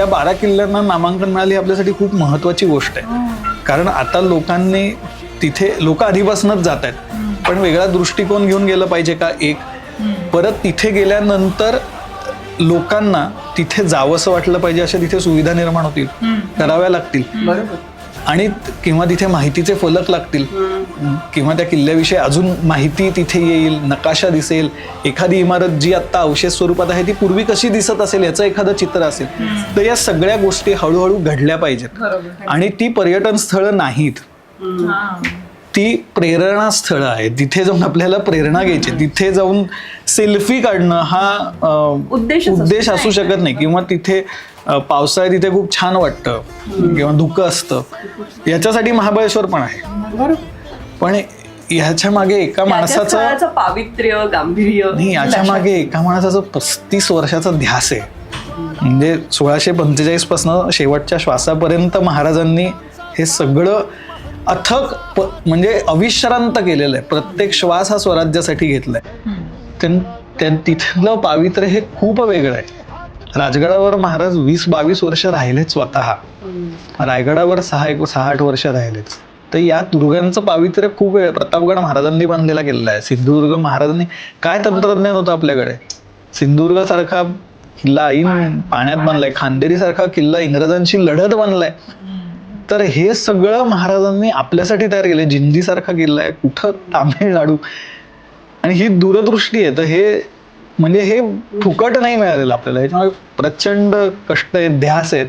या 12 किल्ल्यांना नामांकन मिळाले ही आपल्यासाठी खूप महत्वाची गोष्ट आहे. कारण आता लोकांनी तिथे लोक आधीपासूनच जात आहेत, पण वेगळा दृष्टिकोन घेऊन गेलं पाहिजे का? एक परत तिथे गेल्यानंतर लोकांना तिथे जावंसं वाटलं पाहिजे, अशा तिथे सुविधा निर्माण होतील, कराव्या लागतील. आणि किंवा तिथे माहितीचे फलक लागतील, किंवा त्या किल्ल्याविषयी अजून माहिती तिथे येईल, नकाशा दिसेल, एखादी इमारत जी आता अवशेष स्वरूपात आहे ती पूर्वी कशी दिसत असेल याचं एखादं चित्र असेल. तर या सगळ्या गोष्टी हळूहळू घडल्या पाहिजेत. आणि ती पर्यटन स्थळं नाहीत, ती प्रेरणा स्थळं आहेत. तिथे जाऊन आपल्याला प्रेरणा घ्यायची, तिथे जाऊन सेल्फी काढणं हा उद्देश असू शकत नाही. किंवा तिथे पावसाळ्यात तिथे खूप छान वाटतं किंवा धुकं असतं, याच्यासाठी महाबळेश्वर पण आहे. पण ह्याच्या मागे एका माणसाचं पावित्र्य, गांभीर्य नाही, याच्या मागे एका माणसाचं 35 वर्षाचा ध्यास आहे. म्हणजे 1645 पासून शेवटच्या श्वासापर्यंत महाराजांनी हे सगळं अथक म्हणजे अविश्रांत केलेलं आहे. प्रत्येक श्वास हा स्वराज्यासाठी घेतलाय. तिथलं पावित्र्य हे खूप वेगळं आहे. राजगडावर महाराज 20-22 वर्ष राहिलेत स्वतः, रायगडावर 6-8 वर्ष राहिलेत. तर या दुर्गांचं पावित्र्य खूप वेळ. प्रतापगड महाराजांनी बांधलेला किल्ला आहे. सिंधुदुर्ग महाराजांनी, काय तंत्रज्ञान होतं आपल्याकडे? सिंधुदुर्ग सारखा किल्ला पाण्यात बांधलाय, खांदेरी सारखा किल्ला इंग्रजांशी लढत बांधलाय. तर हे सगळं महाराजांनी आपल्यासाठी तयार केलंय. जिंजी सारखा किल्ला आहे कुठं, तामिळनाडू. आणि ही दूरदृष्टी आहे. तर हे म्हणजे हे फुकट नाही मिळालेलं आपल्याला, याच्यामुळे प्रचंड कष्ट आहेत, ध्यास आहेत.